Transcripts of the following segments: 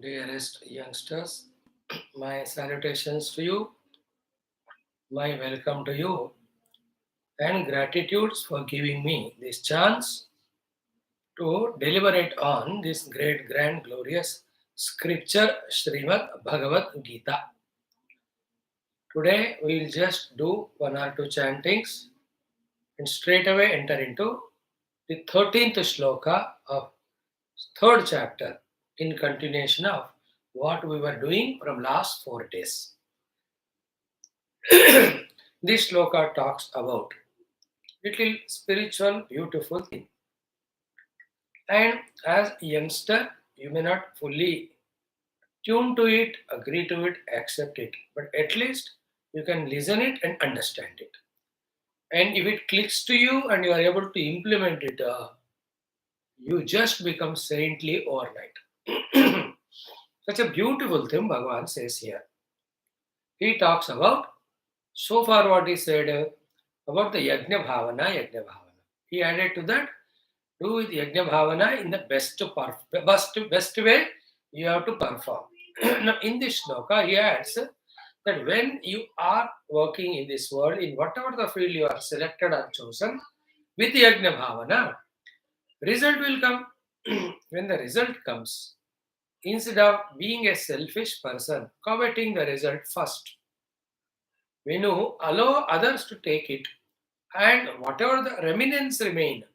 Dearest youngsters, my salutations to you, my welcome to you, and gratitudes for giving me this chance to deliberate on this great, grand, glorious scripture, Srimad Bhagavad Gita. Today, we will just do one or two chantings and straight away enter into the 13th shloka of third chapter in continuation of what we were doing from last 4 days. This shloka talks about little spiritual, beautiful thing. And as a youngster, you may not fully tune to it, agree to it, accept it, but at least you can listen it and understand it. And if it clicks to you and you are able to implement it, you just become saintly overnight. Such a beautiful thing Bhagavan says here. He talks about, so far what he said about the Yagna Bhavana. He added to that, do with Yagna Bhavana in the best way you have to perform. Now, in this shloka, he adds that when you are working in this world, in whatever the field you are selected or chosen, with Yagna Bhavana, result will come. When the result comes, instead of being a selfish person, coveting the result first, when you allow others to take it, and whatever the remnants remain,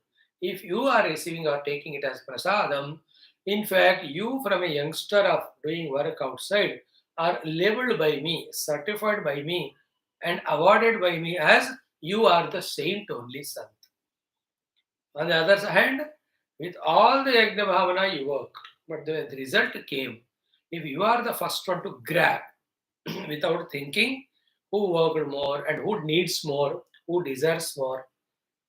if you are receiving or taking it as prasadam, in fact, you from a youngster of doing work outside are labeled by me, certified by me, and awarded by me as you are the saint only sant. On the other hand, with all the yagna bhavana you work, but the result came. If you are the first one to grab without thinking who worked more and who needs more, who deserves more,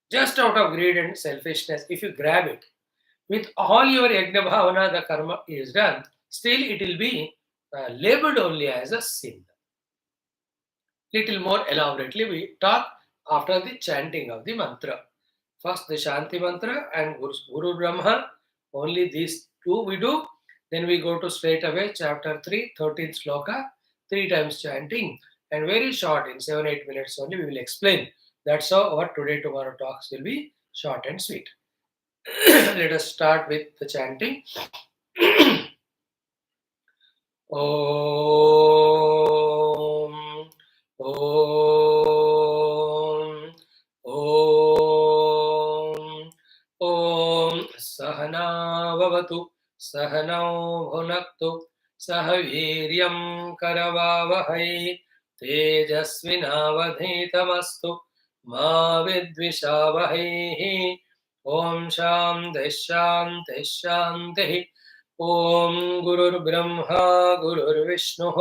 just out of greed and selfishness, if you grab it, with all your yagna bhavana, the karma is done, still it will be labeled only as a sin. Little more elaborately, we talk after the chanting of the mantra. First the Shanti mantra and Guru Brahma, only these two we do. Then we go to straight away chapter 3, 13th sloka, 3 times chanting, and very short, in 7-8 minutes only, we will explain. That's how our today, tomorrow talks will be short and sweet. Let us start with the chanting. Om, Om, Om, Om, Sahana Vavatu, Sahanau Bhunaktu, Sahaviryam Karavavahai, Tejasvinavadhitamastu, Ma Vidvishavahai, Om Shanti Shanti Shanti. Om Gurur Brahma Gurur Vishnu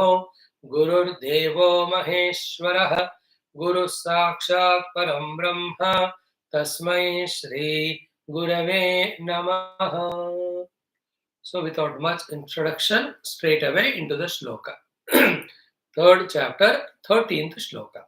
Gurur Devo Maheshwara Guru Sakshat Param Brahma Tasmai Shri Gurave Namaha. So without much introduction, straight away into the shloka. Third chapter, 13th shloka.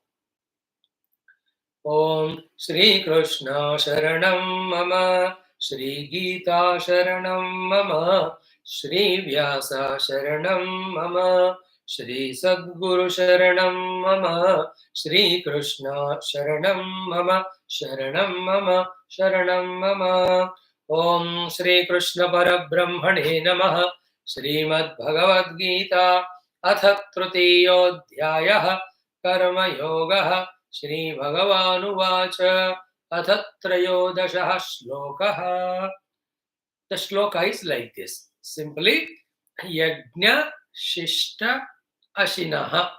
Om Shri Krishna Sharanam Mama Shri Geeta Sharanam Mama Shri Vyasa Sharanam Mama Shri Sadguru Sharanam Mama Shri Krishna Sharanam Mama Sharanam Mama Sharanam Mama. Om Shri Krishna Parabrahmane Namaha. Srimad Bhagavad Gita Atha Trutiyodhyayah Karma Yogaha Shri Bhagavanuvāca Atha Trayodashaha Shlokaha. The shloka is like this. Simply, Yagna Shishta Ashinaha.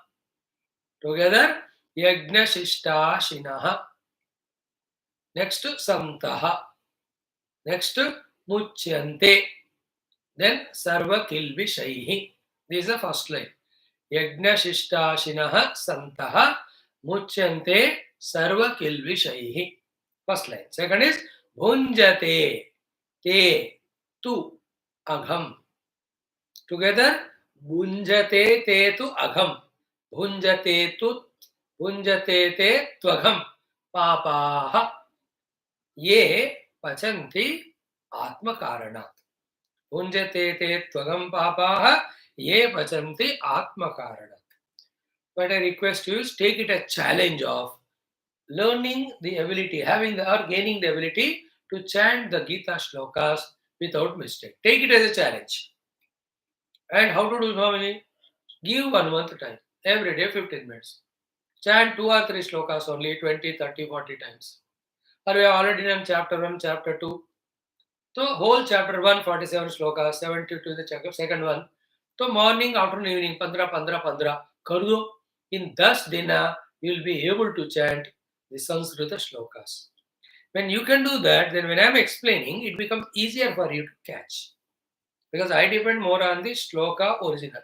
Together, Yagna Shishta Ashinaha. Next, Samtaha. Next, Muchyante. Then, Sarva Kilvishaihi. This is the first line. Yagna Shishta Ashinaha Samtaha. Muchyante sarva kilvishaihi. First line. Second is bhunjate te tu agham. Together bhunjate te tu agham. Bhunjate te tvagham. Papaha ye pachanti atma karanat. Bhunjate te tvagam papaha ye pachanti atma karanat. But I request you is take it a challenge of learning the ability, having the, or gaining the ability to chant the Gita shlokas without mistake. Take it as a challenge. And how to do so many? Give 1 month time. Every day 15 minutes. Chant 2 or 3 slokas only 20, 30, 40 times. Or we have already done chapter 1, chapter 2. So whole chapter 1, 47 slokas, 72 the chapter, second one. So morning, afternoon, evening, 15, 15, 15. कर दो. In 10 dina, you will be able to chant the Sanskrit shlokas. When you can do that, then when I am explaining, it becomes easier for you to catch. Because I depend more on the shloka original.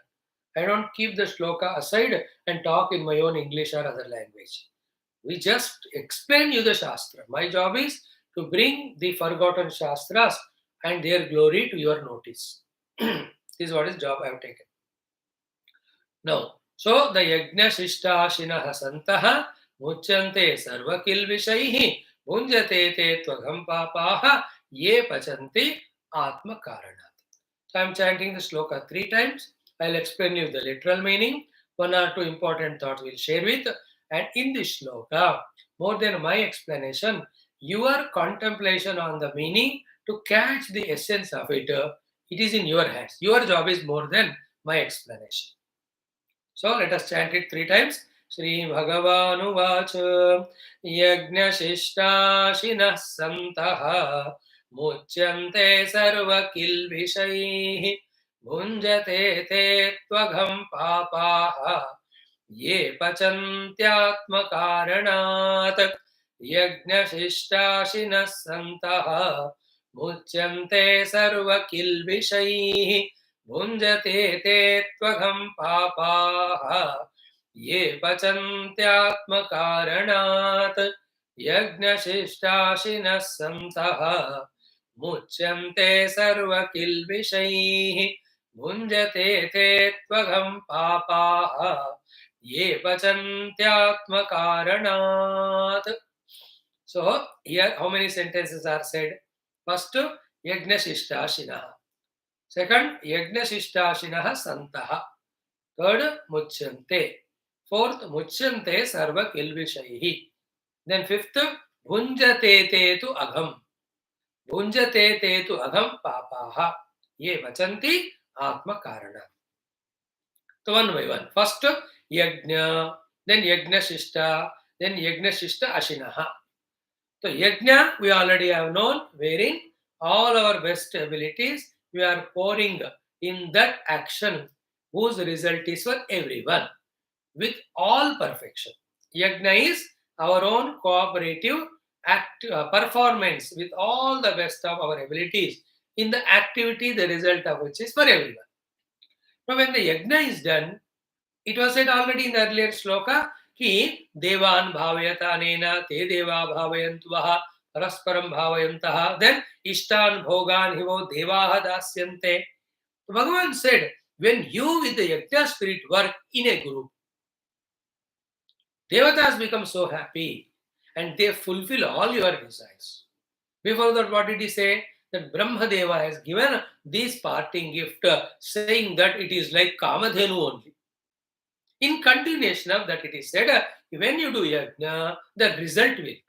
I don't keep the shloka aside and talk in my own English or other language. We just explain you the Shastra. My job is to bring the forgotten Shastras and their glory to your notice. This is what is job I have taken. Now, so the Yagna Shishtashinah Santaha Muchante Sarvakil Vishaihi Bhunjate Te Tvagam Papaha Ye Pachanti Atma Karanat. So I am chanting the sloka 3 times. I will explain you the literal meaning. 1 or 2 important thoughts we will share with. And in this sloka, more than my explanation, your contemplation on the meaning to catch the essence of it, it is in your hands. Your job is more than my explanation. So let us chant it 3 times. Sri Bhagavanu Vacha Yagna Shishtashinah Santaha Muchyante Sarva Kilvishaihi Bhunjate Te Tvagam Papaha Ye Pachantyatma Karanat Yagna Shishtashinah Santaha Muchyante Sarva Kilvishaihi Bhunjate te tvagam papaha ye pachantyatma karanat yagna shishtashinas samtaha muchyante sarva kilvishaihi bhunjate te tvagam papaha ye pachantyatma karanat. So here how many sentences are said? First, yagna shishtashinah. Second, Yagna Shishtashinah Santaha. Third, Muchyante. Fourth, Muchyante Sarva Kilvishaihi. Then fifth, Bhunjate Te Tu Agham. Bhunjate Te Tu Agham Papaha. Ye Vachanti Atma Karana. So one by one. First, Yagna, then Yagna Shishta, then Yagna Shishta Ashinaha. So Yagna we already have known, wherein all our best abilities we are pouring in that action whose result is for everyone with all perfection. Yagna is our own cooperative performance with all the best of our abilities in the activity, the result of which is for everyone. Now when the yagna is done, it was said already in the earlier shloka कि देवान भावयतानेन ते देवा भावयन्तु परस्परं भावयन्तः then इष्टान भोगान हि वो देवाः दास्यन्ते. Bhagavan said, when you with the yajna spirit work in a group, devatas become so happy and they fulfill all your desires. Before that, what did he say? That Brahmadeva has given this parting gift, saying that it is like Kamadhenu only. In continuation of that, it is said, when you do yajna, the result will come.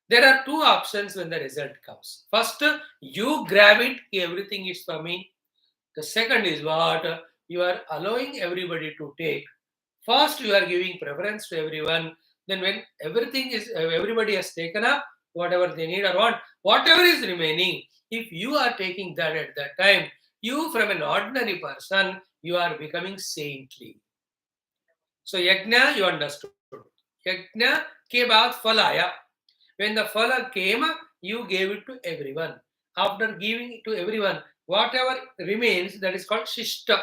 There are 2 options when the result comes. First, you grab it, everything is for me. The second is what? You are allowing everybody to take. First, you are giving preference to everyone. Then when everybody has taken up whatever they need or want, whatever is remaining, if you are taking that at that time, you from an ordinary person, you are becoming saintly. So yajna you understood. Yajna ke baad phala aaya. When the phala came, you gave it to everyone. After giving it to everyone, whatever remains, that is called shishta.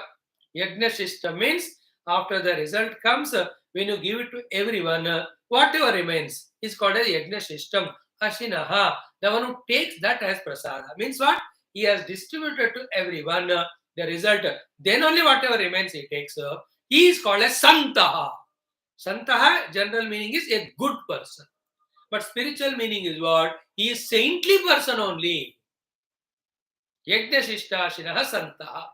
Yajna shishta means after the result comes, when you give it to everyone, whatever remains is called as yajna shishtam. Ashinaha, the one who takes that as prasada. Means what? He has distributed to everyone the result. Then only whatever remains he takes. He is called as Santaha. Santaha, general meaning is a good person. But spiritual meaning is what? He is saintly person only. Yagnashishtashinah Santah.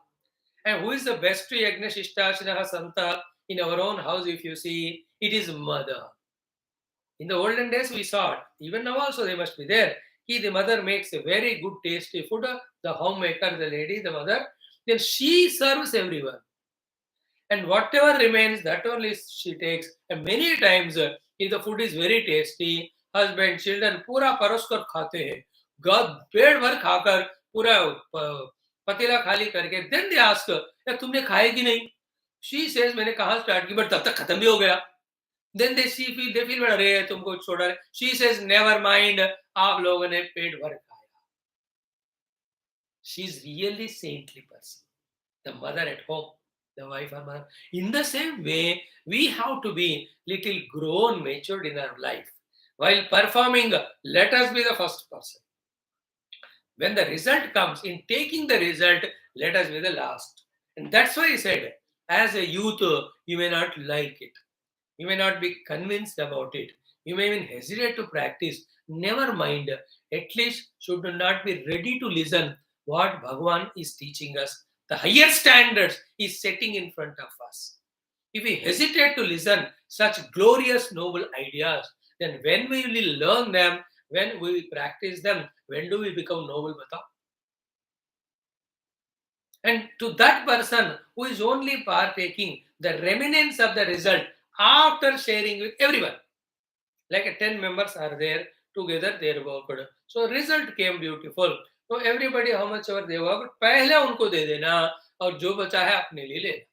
And who is the best Yagnashishtashinah Santah in our own house? If you see, it is mother. In the olden days, we saw it. Even now also they must be there. The mother makes a very good tasty food. The homemaker, the lady, the mother, then she serves everyone. And whatever remains, that only she takes. And many times, if the food is very tasty, husband, children, पूरा परोस कर खाते हैं. God पेट भर खाकर पूरा पतीला खाली करके, then they ask, या तुमने खाए कि नहीं? She says, मैंने कहाँ स्टार्ट की, but तब तक खत्म भी हो गया. Then they feel अरे तुमको छोड़ा रहे. She says, never mind, आप लोगों ने पेट भर खाया. She is really saintly person. The mother at home, the wife or mother. In the same way, we have to be little grown, matured in our life. While performing, let us be the first person. When the result comes, in taking the result, let us be the last. And that's why I said, as a youth, you may not like it. You may not be convinced about it. You may even hesitate to practice. Never mind. At least should not be ready to listen what Bhagavan is teaching us. The higher standards is setting in front of us. If we hesitate to listen such glorious, noble ideas, then when we will learn them, when we will practice them, when do we become noble, Bata? And to that person who is only partaking the remnants of the result after sharing with everyone, like 10 members are there together, they worked. So result came beautiful. So everybody how much ever they worked, पहले उनको दे देना और जो बचा है अपने लिए लेना.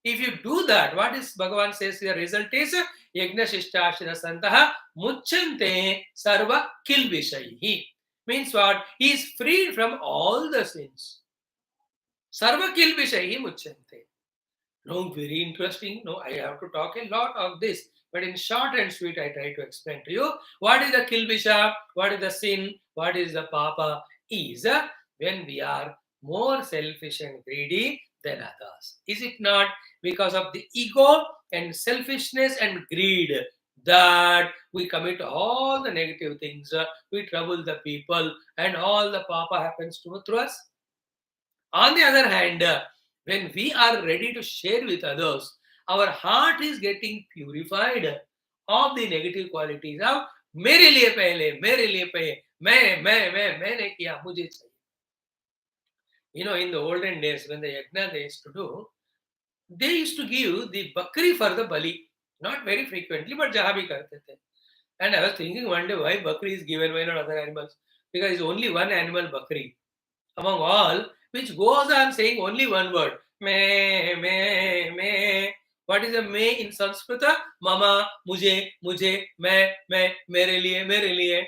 If you do that, what is Bhagavan says the result is Yagna Shishtashtana Santaha Muchante Sarva Kilvishayi. Means what? He is freed from all the sins. Sarva Kilvishayi Muchante. No, very interesting. No, I have to talk a lot of this. But in short and sweet, I try to explain to you what is the kilbisha, what is the sin, what is the papa, is when we are more selfish and greedy than others. Is it not because of the ego and selfishness and greed that we commit all the negative things, we trouble the people, and all the papa happens through us? On the other hand, when we are ready to share with others, our heart is getting purified of the negative qualities of मेरे लिए पहले मैंने किया मुझे चाहिए. You know, in the olden days when the yagna they used to do, they used to give the bakri for the bali, not very frequently, but jahan bhi karte the. And I was thinking one day why bakri is given, why not other animals? Because it's only one animal bakri among all, which goes on saying only one word, me. What is a me in Sanskrit? Mama, mujhe, मैं, मेरे लिए.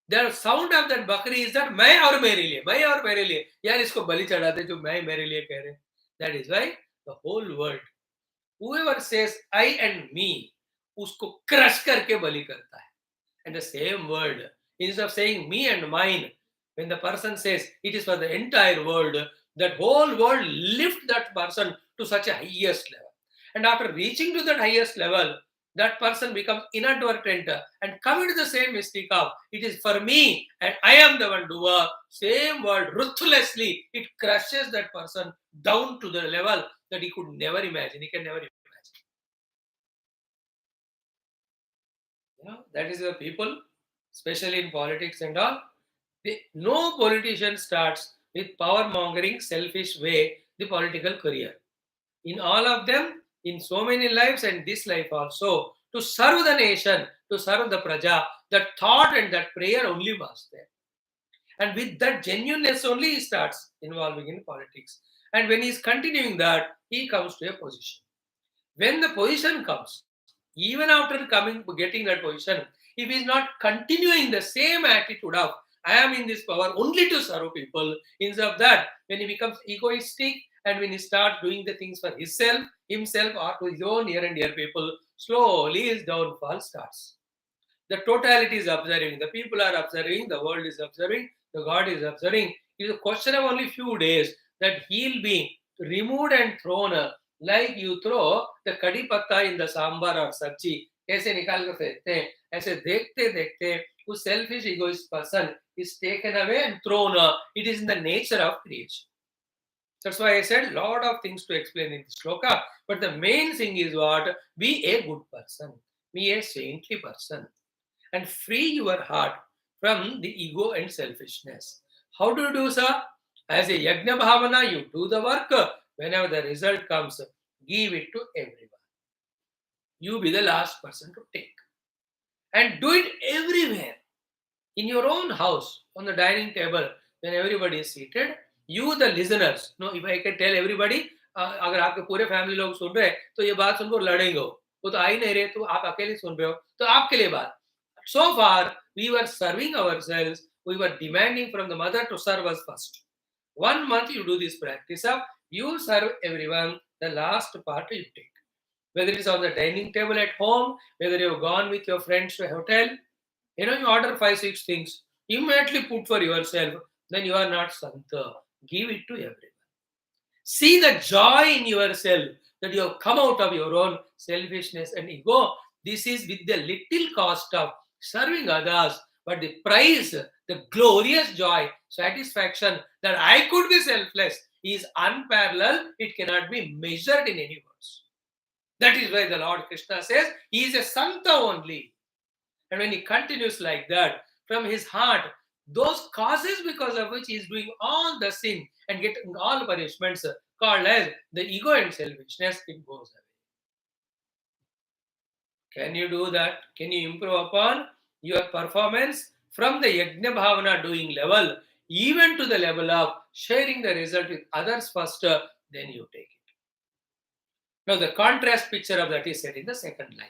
The sound of that bakri is that मैं और मेरे लिए. यार इसको बलि चढ़ाते जो मैं मेरे लिए कह रहे. That is why the whole world, whoever says I and me, उसको crush करके बलि करता है. And the same word, instead of saying me and mine, when the person says it is for the entire world, that whole world lift that person to such a highest level. And after reaching to that highest level, that person becomes inadvertent and commit the same mistake of it is for me and I am the one doer. Same word, ruthlessly, it crushes that person down to the level that he could never imagine. He can never imagine. You know, that is the people, especially in politics and all. No politician starts with power mongering, selfish way the political career. In all of them, in so many lives and this life also, to serve the nation, to serve the praja, that thought and that prayer only was there. And with that genuineness only he starts involving in politics. And when he is continuing that, he comes to a position. When the position comes, even after getting that position, if he is not continuing the same attitude of I am in this power only to serve people, instead of that, when he becomes egoistic and when he starts doing the things for himself or to his own near and dear people, slowly his downfall starts. The totality is observing, the people are observing, the world is observing, the God is observing. It is a question of only few days that he'll be removed and thrown like you throw the kadi patta in the sambar or sabji. ऐसे निकाल कर फेंकते हैं, ऐसे देखते देखते who selfish, egoist person is taken away and thrown. It is in the nature of creation. That's why I said a lot of things to explain in this shloka. But the main thing is what? Be a good person. Be a saintly person. And free your heart from the ego and selfishness. How do you do, sir? As a yagna bhavana, you do the work. Whenever the result comes, give it to everyone. You be the last person to take. And do it everywhere. In your own house, on the dining table, when everybody is seated, you the listeners, no, if I can tell everybody, अगर आपके पूरे family लोग सुन रहे हैं तो ये बात सुनकर लड़ेंगे वो तो आ ही नहीं रहे तो आप अकेले सुन रहे हो तो आपके लिए बात so far we were serving ourselves, we were demanding from the mother to serve us first. 1 month you do this practice of you serve everyone, the last part you take, whether it is on the dining table at home, whether you've gone with your friends to a hotel. You order 5-6 things, immediately put for yourself, then you are not Santa. Give it to everyone. See the joy in yourself that you have come out of your own selfishness and ego. This is with the little cost of serving others, but the price, the glorious joy, satisfaction that I could be selfless is unparalleled. It cannot be measured in any words. That is why the Lord Krishna says he is a Santa only. And when he continues like that, from his heart, those causes because of which he is doing all the sin and getting all punishments called as the ego and selfishness, it goes away. Can you do that? Can you improve upon your performance from the yajna bhavana doing level, even to the level of sharing the result with others first, then you take it. Now the contrast picture of that is set in the second line.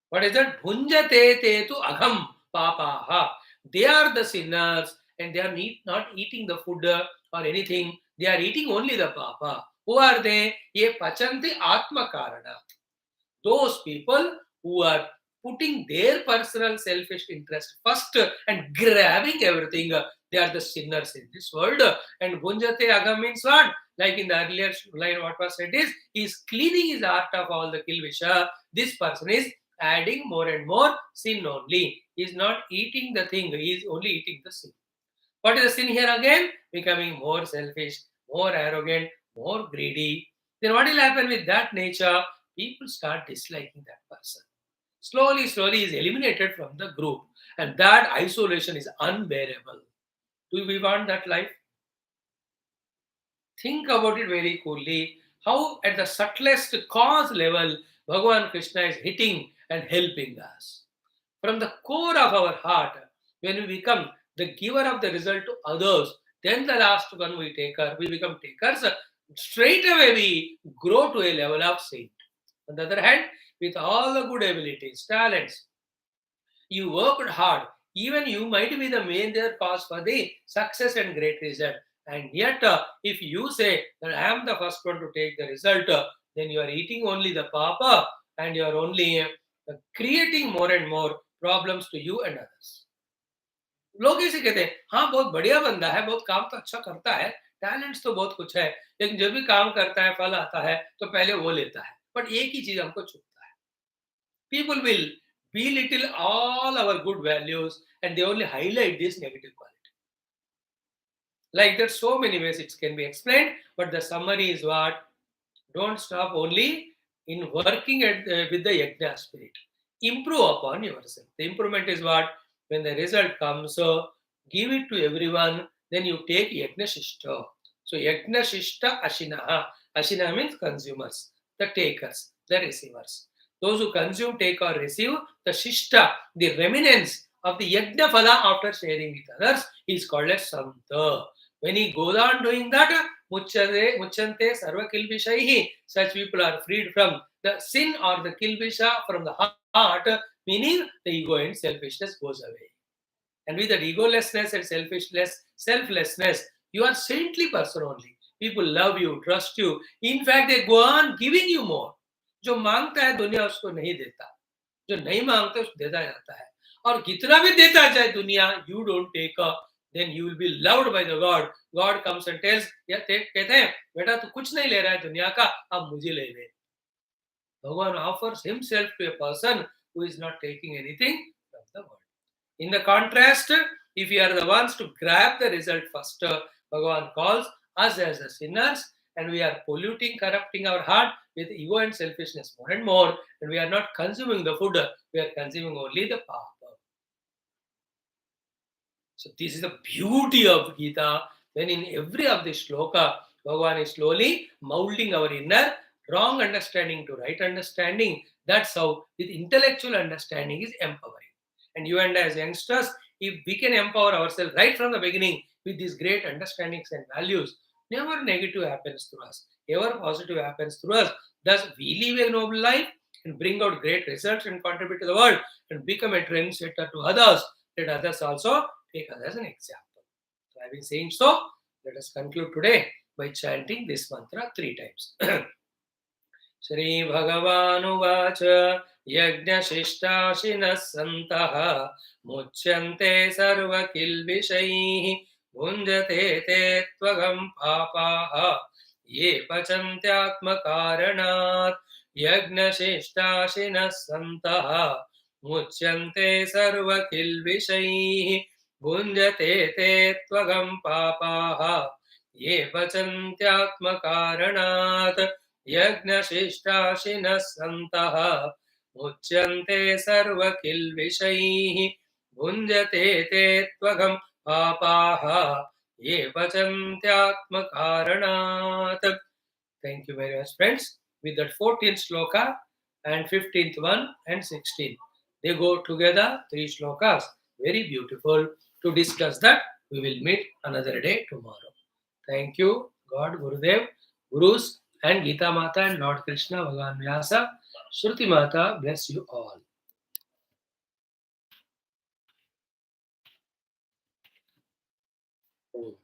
What is that? Bhunjate te tu agham papaha. They are the sinners and they are not eating the food or anything. They are eating only the papa. Who are they? Ye pachanti atma karana. Those people who are putting their personal selfish interest first and grabbing everything, they are the sinners in this world. And Bhunjate agham means what? Like in the earlier line, what was said is, he is cleaning his heart of all the kilvisha. This person is adding more and more sin only. He is not eating the thing, he is only eating the sin. What is the sin here again? Becoming more selfish, more arrogant, more greedy. Then what will happen with that nature? People start disliking that person. Slowly, he is eliminated from the group. And that isolation is unbearable. Do we want that life? Think about it very coolly. How at the subtlest cause level, Bhagavan Krishna is hitting and helping us. From the core of our heart, when we become the giver of the result to others, then the last one we become takers. Straight away we grow to a level of saint. On the other hand, with all the good abilities, talents, you worked hard. Even you might be the major cause for the success and great result. And yet, if you say that I am the first one to take the result, then you are eating only the papa and you are only creating more and more problems to you and others. लोग ऐसे कहते हैं हाँ बहुत बढ़िया बंदा है, बहुत काम तो अच्छा करता है, टैलेंट्स तो बहुत कुछ है, लेकिन जब भी काम करता है फल आता है तो पहले वो लेता है, बट एक ही चीज हमको छूटता है. People will belittle all our good values and they only highlight this negative quality. Like that, so many ways it can be explained, but the summary is what? Don't stop only in working with the yajna spirit. Improve upon yourself. The improvement is what? When the result comes, give it to everyone, then you take yajna shishta. So yajna shishta ashinaha. Ashina means consumers, the takers, the receivers. Those who consume, take or receive, the shishta, the remnants of the yajna phala after sharing with others is called as santa. When he goes on doing that, muchante sarva kilvishaihi, such people are freed from the sin or the kilvisha from the heart, meaning the ego and selfishness goes away. And with that egolessness and selflessness, you are saintly person only. People love you, trust you. In fact, they go on giving you more. जो मांगता है दुनिया उसको नहीं देता, जो नहीं मांगता उसको देता जाता है, और कितना भी देता जाए दुनिया, you don't take up, then you will be loved by the God. God comes and tells, कहते हैं बेटा तू कुछ नहीं ले रहा है दुनिया का, अब मुझे ले ले. Bhagavan offers himself to a person who is not taking anything from the world. In the contrast, if we are the ones to grab the result first, Bhagavan calls us as the sinners, and we are polluting, corrupting our heart with ego and selfishness more and more, and we are not consuming the food, we are consuming only the papa. So this is the beauty of Gita, when in every of the shloka, Bhagavan is slowly molding our inner wrong understanding to right understanding. That's how with intellectual understanding is empowering. And you and I as youngsters, if we can empower ourselves right from the beginning with these great understandings and values, never negative happens through us, ever positive happens through us. Thus, we live a noble life and bring out great results and contribute to the world and become a trendsetter to others, let others also take us as an example. So, having saying so, let us conclude today by chanting this mantra 3 times. Shri Bhagavanuvacha Yagnashishtashinas Santah Muchyante Sarvakilvishaihi Bhunjate Te Tvagam Papaha Ye Pachantyatmakaranat Yagnashishtashinas Santah Muchyante Sarvakilvishaihi Bhunjate Te Tvagam Papaha Ye Pachantyatmakaranat यज्ञशिष्टाशिनः सन्तः मुच्यन्ते सर्वकिल्बिषैः भुञ्जते ते त्वगं पापाः ये पचन्त्यात्मकारणात्. Thank you very much, friends. With that 14th shloka and 15th one and 16th, they go together, 3 shlokas, very beautiful. To discuss that, we will meet another day tomorrow. Thank you, God, Gurudev, Gurus, and Geeta Mata and Lord Krishna, Bhagavan Vyasa, Shruti Mata, bless you all. Om.